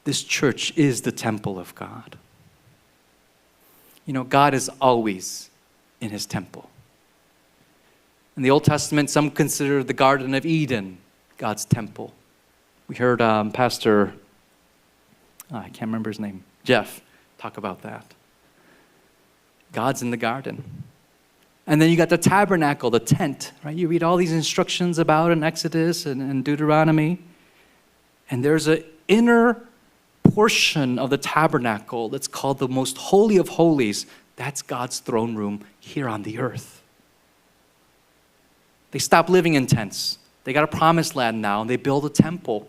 this church is the temple of God. You know, God is always in his temple. In the Old Testament, some consider the Garden of Eden God's temple. We heard Pastor, I can't remember his name, Jeff, talk about that. God's in the garden. And then you got the tabernacle, the tent, right? You read all these instructions about in Exodus and Deuteronomy. And there's an inner portion of the tabernacle that's called the most holy of holies. That's God's throne room here on the earth. They stopped living in tents. They got a promised land now, and they build a temple.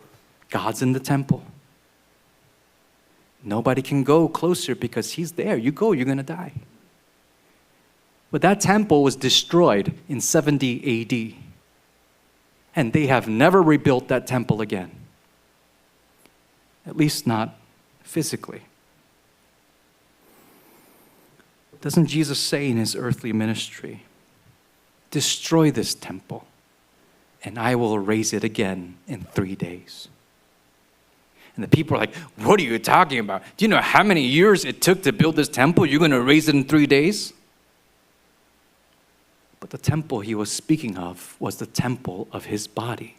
God's in the temple. Nobody can go closer because he's there. You go, you're going to die. But that temple was destroyed in 70 AD. And they have never rebuilt that temple again. At least not physically. Doesn't Jesus say in his earthly ministry, destroy this temple, and I will raise it again in 3 days? And the people are like, what are you talking about? Do you know how many years it took to build this temple? You're going to raise it in 3 days? But the temple he was speaking of was the temple of his body.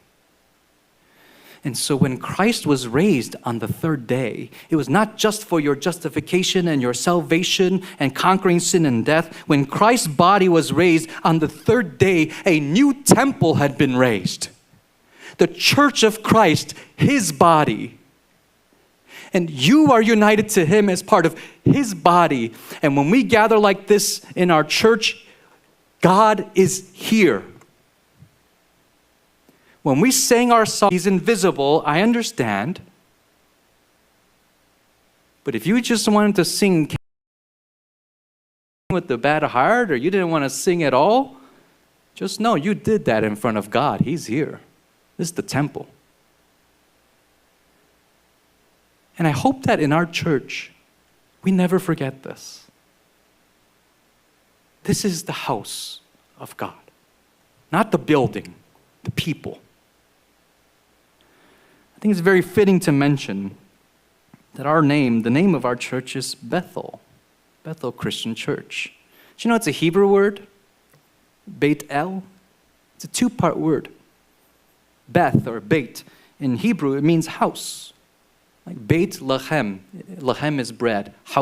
And so when Christ was raised on the third day, it was not just for your justification and your salvation and conquering sin and death. When Christ's body was raised on the third day, a new temple had been raised. The church of Christ, his body. And you are united to him as part of his body. And when we gather like this in our church, God is here. When we sing our song, he's invisible, I understand. But if you just wanted to sing with the bad heart, or you didn't want to sing at all, just know you did that in front of God. He's here. This is the temple. And I hope that in our church, we never forget this. This is the house of God, not the building, the people. I think it's very fitting to mention that the name of our church is Bethel Christian Church. Do you know it's a Hebrew word? Beit El. It's a two-part word. Beth or Beit. In Hebrew, it means house. Like Beit Lachem. Lachem is bread. House